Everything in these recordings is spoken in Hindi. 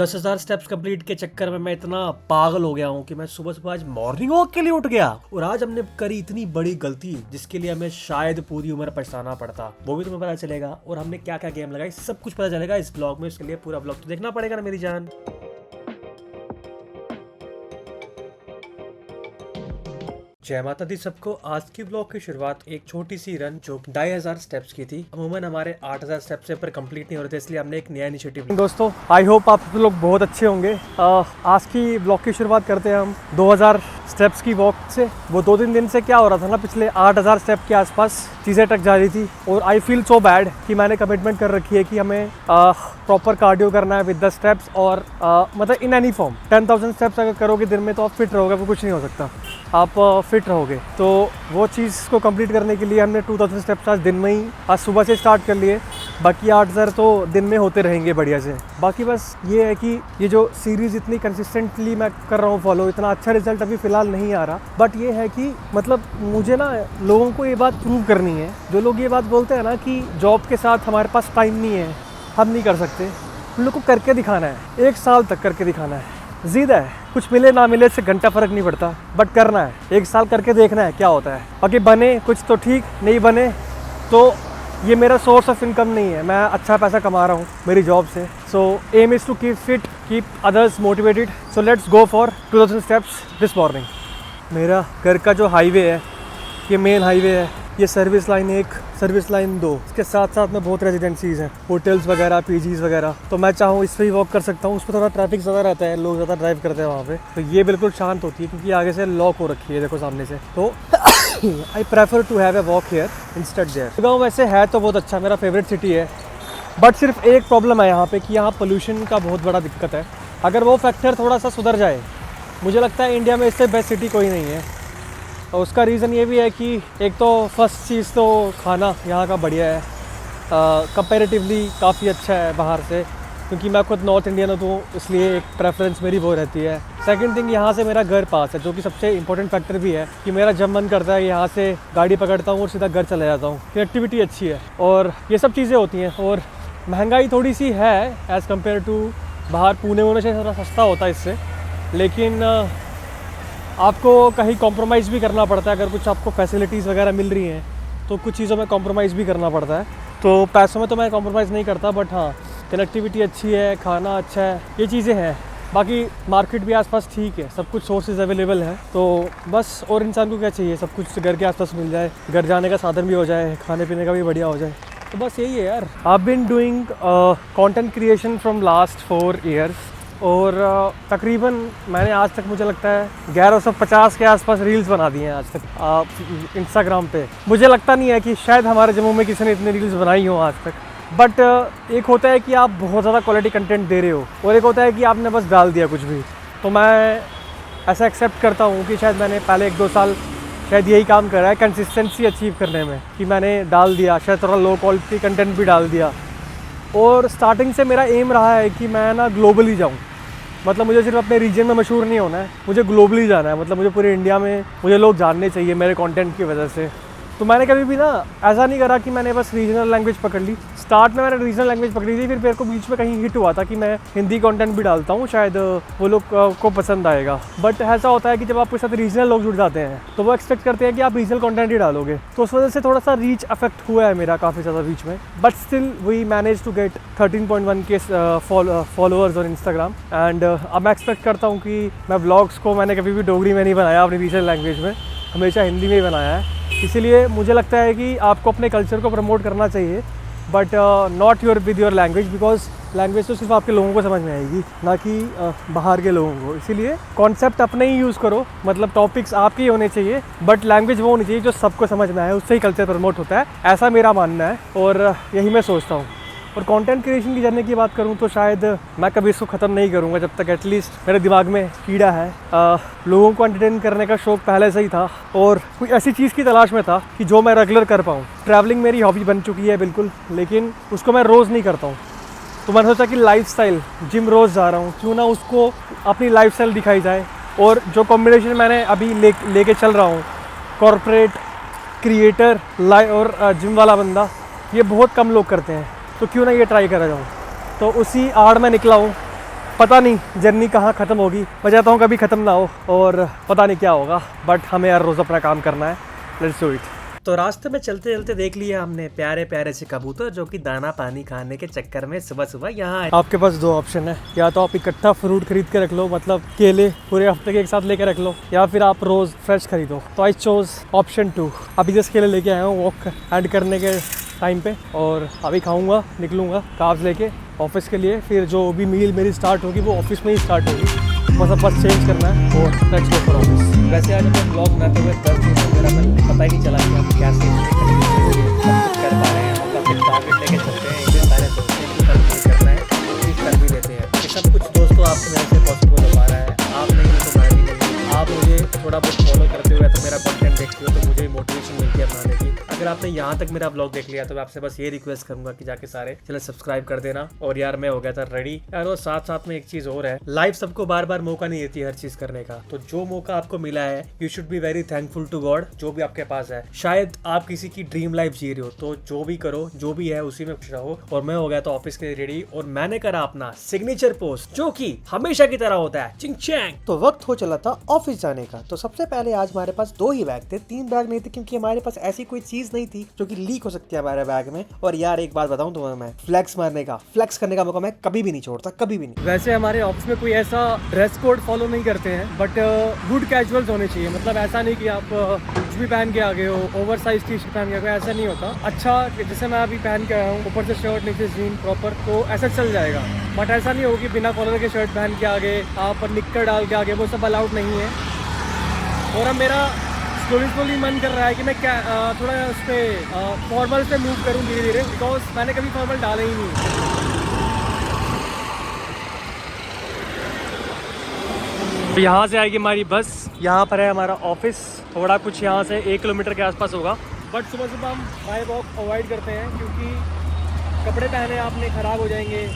10,000 स्टेप्स कंप्लीट के चक्कर में मैं इतना पागल हो गया हूँ कि मैं सुबह सुबह आज मॉर्निंग वॉक के लिए उठ गया। और आज हमने करी इतनी बड़ी गलती जिसके लिए हमें शायद पूरी उम्र पछताना पड़ता, वो भी तुम्हें पता चलेगा। और हमने क्या क्या गेम लगाई सब कुछ पता चलेगा इस ब्लॉग में। इसके लिए पूरा ब्लॉग तो देखना पड़ेगा ना मेरी जान। जय माता दी सबको। आज की ब्लॉग की शुरुआत एक छोटी सी रन जो 2,500 स्टेप्स की थी। अमूमन हमारे 8,000 स्टेप्स से पर कंप्लीट नहीं हो रहे थे, इसलिए हमने एक नया इनिशिएटिव लिया। दोस्तों आई होप आप लोग बहुत अच्छे होंगे। आज की ब्लॉग की शुरुआत करते हैं हम 2,000 स्टेप्स की वॉक से। वो 2-3 दिन से क्या हो रहा था ना, पिछले 8,000 स्टेप के आसपास चीज़ें टक जा रही थी और आई फील सो बैड कि मैंने कमिटमेंट कर रखी है कि हमें प्रॉपर कार्डियो करना है विद द स्टेप्स। और मतलब इन एनी फॉर्म 10,000 स्टेप्स अगर करोगे दिन में तो आप फिट रहोगे, वो कुछ नहीं हो सकता, आप फिट रहोगे। तो वो चीज़ को कंप्लीट करने के लिए हमने 2,000 स्टेप्स आज दिन में ही आज सुबह से स्टार्ट कर लिए। बाकी 8,000 तो दिन में होते रहेंगे बढ़िया से। बाकी बस ये है कि ये जो सीरीज़ इतनी कंसिस्टेंटली मैं कर रहा हूँ फॉलो, इतना अच्छा रिजल्ट अभी फ़िलहाल नहीं आ रहा। बट ये है कि मतलब मुझे ना लोगों को ये बात प्रूव करनी है। जो लोग ये बात बोलते हैं ना कि जॉब के साथ हमारे पास टाइम नहीं है, हम नहीं कर सकते, उन लोग को करके दिखाना है। 1 साल तक करके दिखाना है। जिद है, कुछ मिले ना मिले से घंटा फ़र्क नहीं पड़ता, बट करना है। 1 साल करके देखना है क्या होता है। बाकी बने कुछ तो ठीक, नहीं बने तो ये मेरा सोर्स ऑफ इनकम नहीं है। मैं अच्छा पैसा कमा रहा हूँ मेरी जॉब से। So aim is to keep fit, keep others motivated. So let's go for 2,000 steps this morning. मेरा घर का जो हाईवे है, ये मेन हाईवे है, ये सर्विस लाइन 1, सर्विस लाइन 2, इसके साथ साथ में बहुत रेजिडेंसीज़ हैं, होटल्स वगैरह, पीजीज़ वगैरह। तो मैं चाहूँ इस पर ही वॉक कर सकता हूँ। उस पर थोड़ा ट्रैफिक ज़्यादा रहता है, लोग ज़्यादा ड्राइव करते हैं वहाँ पे। तो ये बिल्कुल शांत होती है क्योंकि आगे से लॉक हो रखी है, देखो सामने से। तो I prefer to have a walk here instead there. गाँव वैसे है तो बहुत अच्छा, मेरा फेवरेट सिटी है। बट सिर्फ एक प्रॉब्लम है यहाँ पे कि यहाँ पोल्यूशन का बहुत बड़ा दिक्कत है। अगर वो फैक्टर थोड़ा सा सुधर जाए, मुझे लगता है इंडिया में इससे बेस्ट सिटी कोई नहीं है। और उसका रीज़न ये भी है कि एक तो फर्स्ट चीज़ तो खाना यहाँ का बढ़िया है, कंपैरेटिवली काफ़ी अच्छा है बाहर से, क्योंकि मैं खुद नॉर्थ इंडियन हूँ तो इसलिए एक प्रेफरेंस मेरी वो रहती है। सेकंड थिंग, यहाँ से मेरा घर पास है, जो कि सबसे इंपॉर्टेंट फैक्टर भी है कि मेरा जब मन करता है यहाँ से गाड़ी पकड़ता हूँ और सीधा घर चला जाता हूँ। कनेक्टिविटी अच्छी है और ये सब चीज़ें होती हैं। और महंगाई थोड़ी सी है एज़ कम्पेयर टू बाहर, पुणे होने से थोड़ा सस्ता होता है इससे, लेकिन आपको कहीं कॉम्प्रोमाइज़ भी करना पड़ता है। अगर कुछ आपको फैसिलिटीज़ वगैरह मिल रही हैं तो कुछ चीज़ों में कॉम्प्रोमाइज़ भी करना पड़ता है। तो पैसों में तो मैं कॉम्प्रोमाइज़ नहीं करता, बट हाँ कनेक्टिविटी अच्छी है, खाना अच्छा है, ये चीज़ें हैं। बाकी मार्केट भी आसपास ठीक है, सब कुछ सोर्सेज अवेलेबल है। तो बस और इंसान को क्या चाहिए, सब कुछ घर के आसपास मिल जाए, घर जाने का साधन भी हो जाए, खाने पीने का भी बढ़िया हो जाए। तो बस यही है यार। I have been doing content creation from last 4 years और तकरीबन मैंने आज तक मुझे लगता है 1150 के आसपास रील्स बना दिए हैं आज तक इंस्टाग्राम पे। मुझे लगता नहीं है कि शायद हमारे जम्मू में किसी ने इतनी रील्स बनाई हो आज तक। बट एक होता है कि आप बहुत ज़्यादा क्वालिटी कंटेंट दे रहे हो और एक होता है कि आपने बस डाल दिया कुछ भी। तो मैं ऐसा एक्सेप्ट करता हूँ कि शायद मैंने पहले 1-2 साल शायद यही काम करा है कंसिस्टेंसी अचीव करने में, कि मैंने डाल दिया, शायद थोड़ा लो क्वालिटी कंटेंट भी डाल दिया। और स्टार्टिंग से मेरा एम रहा है कि मैं ना ग्लोबली जाऊँ, मतलब मुझे सिर्फ अपने रीजन में मशहूर नहीं होना है, मुझे ग्लोबली जाना है। मतलब मुझे पूरे इंडिया में मुझे लोग जानने चाहिए मेरे कंटेंट की वजह से। तो मैंने कभी भी ना ऐसा नहीं करा कि मैंने बस रीजनल लैंग्वेज पकड़ ली। स्टार्ट में मैंने रीजनल लैंग्वेज पकड़ी थी, फिर मेरे को बीच में कहीं हिट हुआ था कि मैं हिंदी कंटेंट भी डालता हूँ, शायद वो लोग को पसंद आएगा। बट ऐसा होता है कि जब आपके साथ रीजनल लोग जुड़ जाते हैं तो वो एक्सपेक्ट करते हैं कि आप रीजनल कंटेंट ही डालोगे। तो उस वजह से थोड़ा सा रीच अफेक्ट हुआ है मेरा काफ़ी ज़्यादा बीच में। But still we manage to get 13.1 K followers on Instagram. And अब मैं एक्सपेक्ट करता हूँ कि मैं व्लॉग्स को मैंने कभी भी डोगरी में नहीं बनाया, अपनी रीजनल लैंग्वेज में, हमेशा हिंदी में ही बनाया है। इसीलिए मुझे लगता है कि आपको अपने कल्चर को प्रमोट करना चाहिए, but not with your language, because language तो सिर्फ आपके लोगों को समझ में आएगी, ना कि बाहर के लोगों को। इसीलिए कॉन्सेप्ट अपने ही यूज़ करो, मतलब टॉपिक्स आपके ही होने चाहिए, बट लैंग्वेज वो होनी चाहिए जो सबको समझ में आए, उससे ही कल्चर प्रमोट होता है। ऐसा मेरा मानना है और यही मैं सोचता हूँ। और कंटेंट क्रिएशन की जर्नी की बात करूँ तो शायद मैं कभी इसको ख़त्म नहीं करूँगा जब तक एटलीस्ट मेरे दिमाग में कीड़ा है। लोगों को एंटरटेन करने का शौक़ पहले से ही था और कोई ऐसी चीज़ की तलाश में था कि जो मैं रेगुलर कर पाऊँ। ट्रैवलिंग मेरी हॉबी बन चुकी है बिल्कुल, लेकिन उसको मैं रोज़ नहीं करता हूँ। तो मैंने सोचा कि लाइफस्टाइल, जिम रोज़ जा रहा हूँ, क्यों ना उसको अपनी लाइफस्टाइल दिखाई जाए। और जो कॉम्बिनेशन मैंने अभी लेके चल रहा हूँ, कॉर्पोरेट, क्रिएटर और जिम वाला बंदा, ये बहुत कम लोग करते हैं, तो क्यों ना ये ट्राई करा जाऊँ। तो उसी आड़ में निकला हूँ। पता नहीं जर्नी कहाँ ख़त्म होगी, मैं चाहता हूँ कभी ख़त्म ना हो और पता नहीं क्या होगा, बट हमें यार रोज़ अपना काम करना है। Let's do it. तो रास्ते में चलते चलते देख लिया हमने प्यारे प्यारे से कबूतर जो कि दाना पानी खाने के चक्कर में सुबह सुबह यहाँ आए। आपके पास दो ऑप्शन है, या तो आप इकट्ठा फ्रूट खरीद के रख लो, मतलब केले पूरे हफ्ते के एक साथ लेके रख लो, या फिर आप रोज़ फ्रेश खरीदो। तो आई चोज ऑप्शन 2। अभी जस्ट केले लेके आया हूँ वॉक एंड करने के टाइम पे, और अभी खाऊंगा, निकलूंगा कार्ब्स लेके ऑफिस के लिए। फिर जो भी मील मेरी स्टार्ट होगी वो ऑफिस में ही स्टार्ट होगी। बस चेंज करना है और लेट्स गो फॉर ऑफिस। वैसे आज हम ब्लॉग बनाते हुए 10 दिन से मेरा पता ही नहीं चला कि हम कैसे सब कुछ कर पा रहे हैं। हम अपने टारगेट लेके चलते हैं, इतने सारे दोस्तों को कंप्लीट करना है, चीज़ कर भी लेते हैं। ये सब कुछ दोस्तों आपसे मेरे से पॉसिबल हो पा रहा है, आप नहीं तो मैं भी नहीं। आप मुझे थोड़ा बहुत फॉलो करते हुए तो मेरा कंटेंट देखते हो तो मुझे मोटिवेशन मिलती है बनाने की। अगर आपने यहाँ तक मेरा ब्लॉग देख लिया तो मैं आपसे बस ये रिक्वेस्ट करूंगा कि जाके सारे चैनल सब्सक्राइब कर देना। और यार मैं हो गया था रेडी यार। और साथ साथ में एक चीज और है, लाइफ सबको बार बार मौका नहीं देती हर चीज करने का। तो जो मौका आपको मिला है you should be very thankful to God, जो भी आपके पास है। शायद आप किसी की ड्रीम लाइफ जी रहे हो, तो जो भी करो, जो भी है उसी में खुश रहो। और मैं हो गया था ऑफिस के लिए रेडी, और मैंने करा अपना सिग्नेचर पोस्ट जो कि हमेशा की तरह होता है, चिंग चैंग। तो वक्त हो चला था ऑफिस जाने का। तो सबसे पहले आज हमारे पास 2 ही बैग थे, 3 बैग नहीं थे, क्योंकि हमारे पास ऐसी कोई चीज नहीं थी जो कि लीक हो सकती है हमारे बैग में। और यार एक बात बताऊं तुम्हें, मैं फ्लेक्स करने का मौका मैं कभी भी नहीं छोड़ता, कभी भी नहीं। वैसे हमारे ऑफिस में कोई ऐसा ड्रेस कोड फॉलो नहीं करते हैं, बट गुड कैजुअल्स होने चाहिए। मतलब ऐसा नहीं कि आप कुछ भी पहन के आ गए हो, ओवर साइज टी शर्ट पहन के आ गए, ऐसा नहीं होता। अच्छा जैसे मैं अभी पहन के आया हूँ, ऊपर से शर्ट नीचे जीन प्रॉपर, तो ऐसा चल जाएगा। बट ऐसा नहीं होगा कि बिना कॉलर के शर्ट पहन के आ गए, आप निक्कर डाल के आ गए, वो सब अलाउड नहीं है। और अब मेरा स्लोली मन कर रहा है कि मैं क्या थोड़ा उस पर फॉर्मल से मूव करूँ धीरे धीरे, बिकॉज मैंने कभी फॉर्मल डाला ही नहीं। यहाँ से आएगी हमारी बस, यहाँ पर है हमारा ऑफिस, थोड़ा कुछ यहाँ से 1 किलोमीटर के आसपास होगा। बट सुबह सुबह हम बाय वॉक अवॉइड करते हैं, क्योंकि कपड़े पहने आपने ख़राब हो जाएंगे,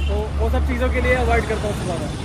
तो वो सब चीज़ों के लिए अवॉइड करता हूँ सुबह में।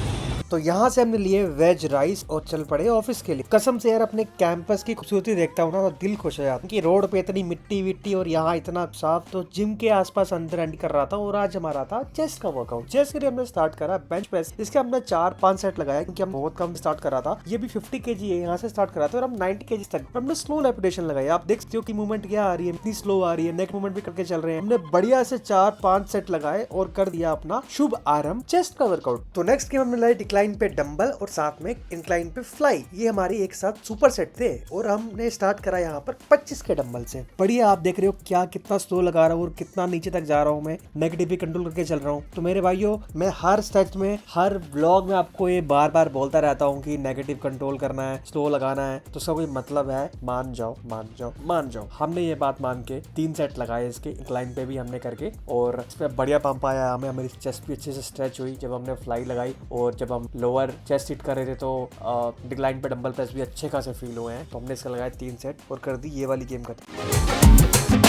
तो यहाँ से हमने लिए वेज राइस और चल पड़े ऑफिस के लिए। कसम से यार अपने कैंपस की खूबसूरती देखता हूँ ना तो दिल खुश हो जाता है कि रोड पे इतनी मिट्टी विट्टी और यहाँ इतना साफ। तो जिम के आसपास अंदर एंड कर रहा था, और आज हमारा था चेस्ट का वर्कआउट। चेस्ट के लिए हमने स्टार्ट करा बेंच प्रेस, इसके हमने 4-5 सेट लगाया, क्योंकि हम बहुत कम स्टार्ट कर रहा था। ये भी 50 kg है, यहाँ से स्टार्ट करा था और हम 90 kg तक हमने स्लो रेपिटेशन लगाई। आप देख सकते हो कि मूवमेंट क्या आ रही है, इतनी स्लो आ रही है, नेक मूवमेंट भी करके चल रहे हैं। हमने बढ़िया से 4-5 सेट लगाए और कर दिया अपना शुभ आरंभ चेस्ट का वर्कआउट। तो नेक्स्ट गेम हमने लाई डिक्लाइन पे डंबल और साथ में इंक्लाइन पे फ्लाई। ये हमारी एक साथ सुपर सेट थे, और हमने स्टार्ट करा यहाँ पर 25 के डंबल से। बढ़िया, आप देख रहे हो क्या कितना स्लो लगा रहा हूँ और कितना नीचे तक जा रहा हूँ मैं, नेगेटिव भी कंट्रोल करके चल रहा हूँ। तो मेरे भाइयों, मैं हर स्टेज में, हर व्लॉग में आपको ये बार बार बोलता रहता हूँ कि नेगेटिव कंट्रोल करना है, स्लो लगाना है। तो उसका कोई मतलब है, मान जाओ मान जाओ मान जाओ। हमने ये बात मान के 3 सेट लगाए इसके, इंक्लाइन पे भी हमने करके, और इस पर बढ़िया पंप आया हमें। हमारी चेस्ट भी अच्छे से स्ट्रेच हुई जब हमने फ्लाई लगाई, और जब हम लोअर चेस्ट हिट कर रहे थे तो डिक्लाइन पे डंबल प्रेस भी अच्छे खासे फील हुए हैं। तो हमने इसका लगाया 3 सेट और कर दी ये वाली गेम खत्म।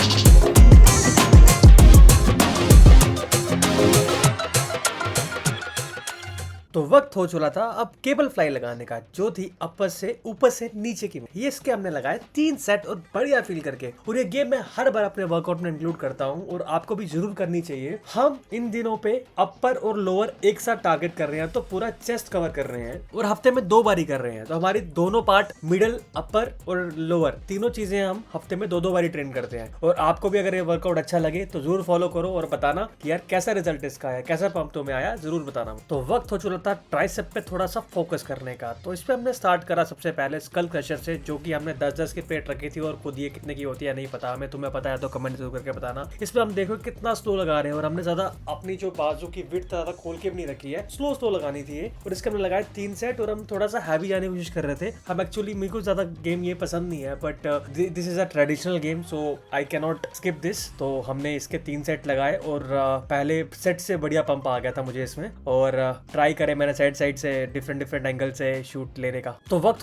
तो वक्त हो चुका था अब केबल फ्लाई लगाने का, जो थी अपर से ऊपर से नीचे की। ये इसके हमने लगाए 3 सेट और बढ़िया फील करके। और ये गेम मैं हर बार अपने वर्कआउट में इंक्लूड करता हूँ, और आपको भी जरूर करनी चाहिए। हम इन दिनों पे अपर और लोअर एक साथ टारगेट कर रहे हैं, तो पूरा चेस्ट कवर कर रहे हैं, और हफ्ते में 2 बारी कर रहे हैं। तो हमारी दोनों पार्ट, मिडल, अपर और लोअर, तीनों चीजें हम हफ्ते में 2-2 बारी ट्रेन करते हैं। और आपको भी अगर ये वर्कआउट अच्छा लगे तो जरूर फॉलो करो और बताना कि यार कैसा रिजल्ट इसका है, कैसा पंप तुम्हें आया, जरूर बताना। तो वक्त हो चुका था ट्राइसेप पे थोड़ा सा फोकस करने का। तो इस पे हमने स्टार्ट करा सबसे पहले स्कल क्रशर से, जो कि हमने 10-10 की प्लेट रखी थी, और खुद ये कितने की होती है नहीं पता हमें। तुम्हें पता है तो कमेंट जरूर करके बताना। इस पे हम देखो कितना स्लो लगा रहे हैं, और हमने ज्यादा अपनी जो बाजू की विड्थ ज्यादा खोल के भी नहीं रखी है, स्लो लगानी थी। और इसके हमने लगाए 3 सेट, और हम थोड़ा सा हैवी जाने की कोशिश कर रहे थे। हम एक्चुअली, मेरे को ज्यादा गेम ये पसंद नहीं है, but this is a traditional game, so I can not skip this. तो हमने इसके 3 सेट लगाए, और पहले सेट से बढ़िया पंप आ गया था मुझे इसमें। और ट्राई करें करे मैंने साइड से डिफरेंट एंगल से शूट लेने का। तो वक्त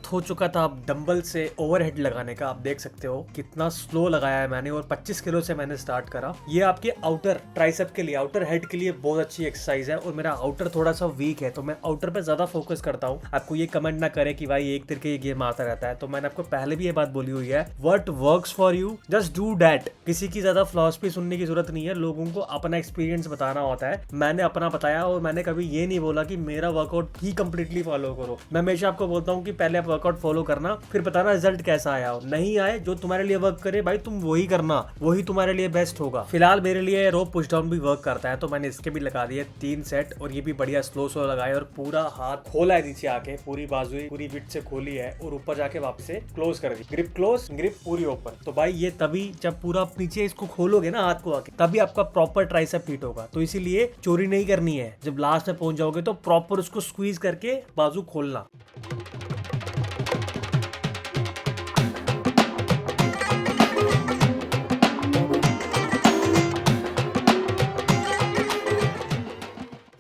हो चुका था अब डंबल से ओवरहेड लगाने का। आप देख सकते हो कितना स्लो लगाया है मैंने और 25 किलो से मैंने स्टार्ट करा। ये आपके आउटर ट्राइसेप के लिए, आउटर हेड के लिए बहुत अच्छी एक्सरसाइज है और मेरा आउटर थोड़ा सा वीक है तो मैं आउटर पे ज्यादा फोकस करता हूँ। आपको ये कमेंट ना करे कि भाई एक तरीके ये गेम आता रहता है, तो मैंने आपको पहले भी ये बात बोली हुई है, what works for you just do that. किसी की ज्यादा फिलॉसफी सुनने की जरूरत नहीं है, लोगों को अपना एक्सपीरियंस बताना होता है। मैंने अपना बताया और मैंने कभी ये नहीं बोला कि मेरा वर्कआउट ही कंप्लीटली फॉलो करो। मैं हमेशा आपको बोलता हूँ कि पहले आप वर्कआउट फॉलो करना, फिर बताना रिजल्ट कैसा आया हो। नहीं आए, जो तुम्हारे लिए वर्क करे भाई तुम वही करना, वही तुम्हारे लिए बेस्ट होगा। फिलहाल मेरे लिए रोप पुश डाउन भी वर्क करता है तो मैंने इसके भी लगा दिए 3 सेट और ये भी बढ़िया स्लो लगाए और पूरा हाथ खोला है नीचे आके, पूरी बाजू पूरी विड्थ से खोली है और ऊपर जाके वापस से क्लोज कर दी। ग्रिप क्लोज, ग्रिप पूरी ओपन। तो भाई ये तभी जब पूरा नीचे इसको खोलोगे ना हाथ को आके, तभी आपका प्रॉपर ट्राइसेप हिट होगा। तो इसीलिए चोरी नहीं करनी है, जब लास्ट में पहुंच जाओगे तो प्रॉपर उसको स्क्वीज करके बाजू खोलना।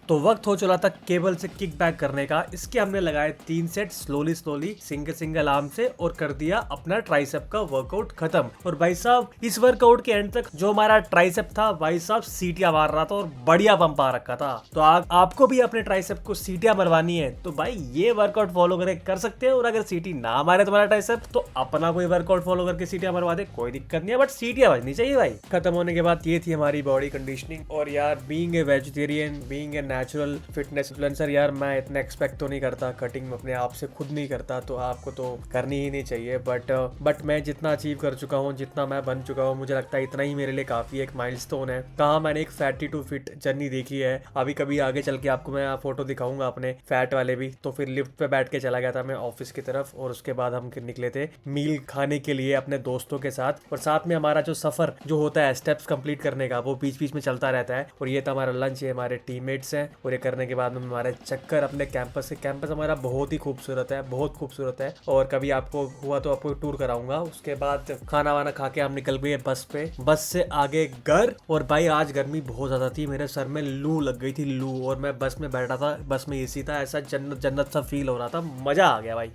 तो वक्त हो चला था केबल से किक बैक करने का। इसके हमने लगाए 3 सेट स्लोली सिंगल आर्म से और कर दिया अपना ट्राइसेप का वर्कआउट खत्म। और भाई साहब इस वर्कआउट के एंड तक जो हमारा ट्राइसेप था भाई साहब सीटियां मार रहा था और बढ़िया पंप आ रखा था। तो आपको भी अपने ट्राइसेप को सीटियां मरवानी है तो भाई ये वर्कआउट फॉलो कर सकते हैं। और अगर सीटी ना मारे तुम्हारा ट्राइसेप तो अपना कोई वर्कआउट फॉलो करके सीटियां मरवा दे, कोई दिक्कत नहीं है, बट सीटियां बजनी चाहिए भाई। खत्म होने के बाद ये थी हमारी बॉडी कंडीशनिंग। और यार being a vegetarian, being a natural fitness influencer, यार मैं इतना एक्सपेक्ट तो नहीं करता, कटिंग अपने आप से खुद नहीं करता तो आपको तो करनी ही नहीं चाहिए। बट मैं जितना अचीव कर चुका हूँ, जितना मैं बन चुका हूँ, मुझे लगता है इतना ही मेरे लिए काफी एक माइलस्टोन है। कहाँ मैंने एक फैटी टू फिट जर्नी देखी है। अभी कभी आगे चल के आपको मैं फोटो दिखाऊंगा अपने फैट वाले भी। तो फिर लिफ्ट पे बैठ के चला गया था मैं ऑफिस की तरफ और उसके बाद हम निकले थे मील खाने के लिए अपने दोस्तों के साथ। और साथ में हमारा जो सफर जो होता है स्टेप्स कंप्लीट करने का, वो बीच में चलता रहता है। और ये था हमारा लंच, ये हमारे टीममेट्स हैं। और ये करने के बाद में हमारे चक्कर अपने कैंपस से। कैंपस हमारा बहुत ही खूबसूरत है, बहुत खूबसूरत है। और कभी आपको हुआ तो आपको टूर कराऊंगा। उसके बाद खाना वाना खा के हम निकल गए बस पे, बस से आगे घर। और भाई आज गर्मी बहुत ज्यादा थी, मेरे सर में लू लग गई थी, लू। और मैं बस में बैठा था, बस में एसी था, ऐसा जन्नत सा फील हो रहा था, मजा आ गया भाई।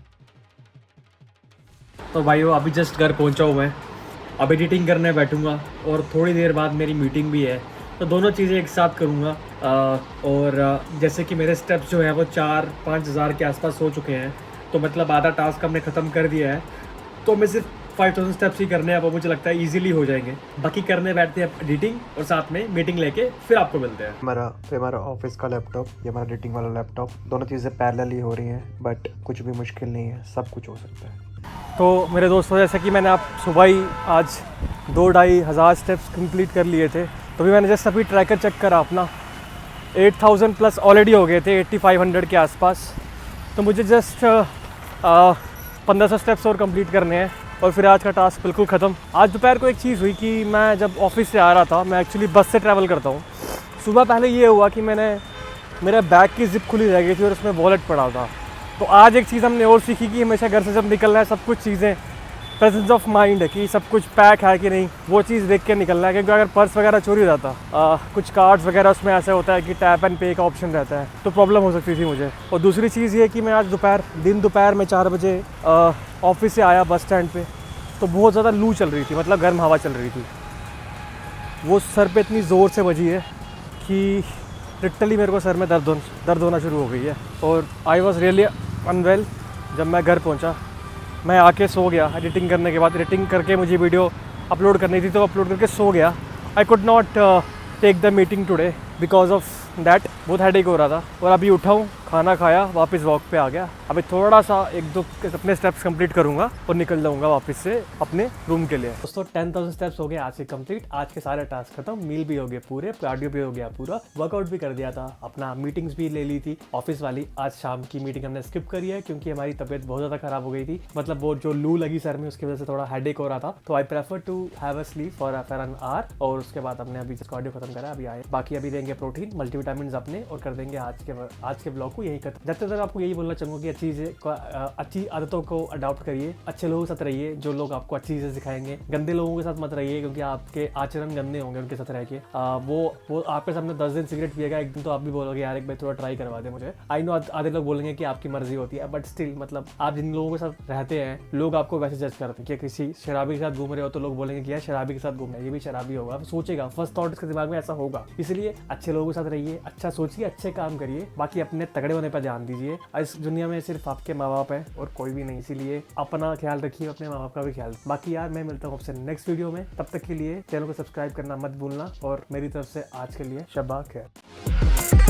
तो भाई वो अभी जस्ट घर पहुंचा हूँ मैं, अब एडिटिंग करने बैठूंगा और थोड़ी देर बाद मेरी मीटिंग भी है, तो दोनों चीज़ें एक साथ करूँगा। और जैसे कि मेरे स्टेप्स जो है वो 4-5 हज़ार के आसपास हो चुके हैं, तो मतलब आधा टास्क हमने ख़त्म कर दिया है। तो मैं सिर्फ 5000 स्टेप्स ही करने हैं, अब मुझे लगता है इजीली हो जाएंगे। बाकी करने बैठते हैं एडिटिंग और साथ में मीटिंग लेके फिर आपको मिलते हैं। हमारा ऑफिस का लैपटॉप, ये हमारा एडिटिंग वाला लैपटॉप, दोनों चीज़ें पैरेलल ही हो रही हैं, बट कुछ भी मुश्किल नहीं है, सब कुछ हो सकता है। तो मेरे दोस्तों, जैसे कि मैंने आप सुबह ही आज 2-2.5 हज़ार स्टेप्स कंप्लीट कर लिए थे, तो भी मैंने जस्ट अभी ट्रैकर चेक करा अपना 8000 प्लस ऑलरेडी हो गए थे, 8500 के आसपास। तो मुझे जस्ट 1500 स्टेप्स और कंप्लीट करने हैं और फिर आज का टास्क बिल्कुल ख़त्म। आज दोपहर को एक चीज़ हुई कि मैं जब ऑफिस से आ रहा था, मैं एक्चुअली बस से ट्रैवल करता हूँ। सुबह पहले ये हुआ कि मेरे बैग की जिप खुली रह गई थी और उसमें वॉलेट पड़ा था। तो आज एक चीज़ हमने और सीखी कि हमेशा घर से जब निकलना है, सब कुछ चीज़ें प्रेजेंस ऑफ माइंड है कि सब कुछ पैक है कि नहीं, वो चीज़ देख के निकलना है। क्योंकि अगर पर्स वगैरह चोरी हो जाता, कुछ कार्ड्स वगैरह उसमें ऐसा होता है कि टैप एंड पे का ऑप्शन रहता है, तो प्रॉब्लम हो सकती थी मुझे। और दूसरी चीज़ ये कि मैं आज दोपहर में 4 बजे ऑफिस से आया बस स्टैंड पे, तो बहुत ज़्यादा लू चल रही थी, मतलब गर्म हवा चल रही थी। वो सर पे इतनी ज़ोर से बजी है कि लिटरली मेरे को सर में दर्द होना शुरू हो गई है। और आई वॉज रियली अनवेल। जब मैं घर पहुंचा, मैं आके सो गया। एडिटिंग करने के बाद, एडिटिंग करके मुझे वीडियो अपलोड करनी थी, तो अपलोड करके सो गया। I could not take the meeting today because of that, बहुत हेडेक हो रहा था। और अभी उठा हूँ, खाना खाया, वापस वॉक पे आ गया। अभी थोड़ा सा 1-2 अपने स्टेप्स कंप्लीट करूँगा और निकल जाऊँगा वापस से अपने रूम के लिए। दोस्तों 10,000 स्टेप्स हो गए आज से कंप्लीट। आज के सारे टास्क खत्म, मील भी हो गए पूरे, कार्डियो भी हो गया पूरा, वर्कआउट भी कर दिया था, अपना मीटिंग्स भी ले ली थी ऑफिस वाली। आज शाम की मीटिंग हमने स्किप करी है क्योंकि हमारी तबीयत बहुत ज़्यादा खराब हो गई थी। मतलब वो जो लू लगी सर में, उसकी वजह से थोड़ा हेडेक हो रहा था। तो I prefer to have a sleep for an hour. और उसके बाद हमने अभी कार्डियो खत्म करा, अभी आए। बाकी अभी देंगे प्रोटीन, मल्टीविटामिन अपने, और कर देंगे आज के ब्लॉग को आपको यही खत्म। जब तक आपको यही बोलना चाहूँगा कि अच्छी आदतों को अडॉप्ट करिए, अच्छे लोगों के साथ रहिए जो लोग आपको अच्छी चीज़ें सिखाएंगे, गंदे लोगों के साथ मत रहिए क्योंकि आपके आचरण गंदे होंगे उनके साथ रह के। वो आपके सामने 10 दिन सिगरेट पिएगा, एक दिन तो आप भी बोलोगे यार एक भाई थोड़ा ट्राई करवा दे मुझे। आई नो आधे लोग बोलेंगे कि आपकी मर्जी होती है, बट स्टिल मतलब आप जिन लोगों के साथ रहते हैं लोग आपको वैसे जज करते हैं कि किसी शराबी के साथ घूम रहे हो तो लोग बोलेंगे कि यार शराबी के साथ घूम रहे हैं, ये भी शराबी होगा, सोचेगा, फर्स्ट थॉट इसके दिमाग में ऐसा होगा। इसलिए अच्छे लोगों के साथ रहिए, अच्छा सोचिए, अच्छे काम करिए, बाकी अपने तगड़े होने पर ध्यान दीजिए। इस दुनिया में सिर्फ आपके माँ बाप है और कोई भी नहीं, इसीलिए अपना ख्याल रखिए, अपने माँ बाप का भी ख्याल। बाकी यार मैं मिलता हूँ आपसे नेक्स्ट वीडियो में, तब तक के लिए चैनल को सब्सक्राइब करना मत भूलना और मेरी तरफ से आज के लिए शब्बा खैर।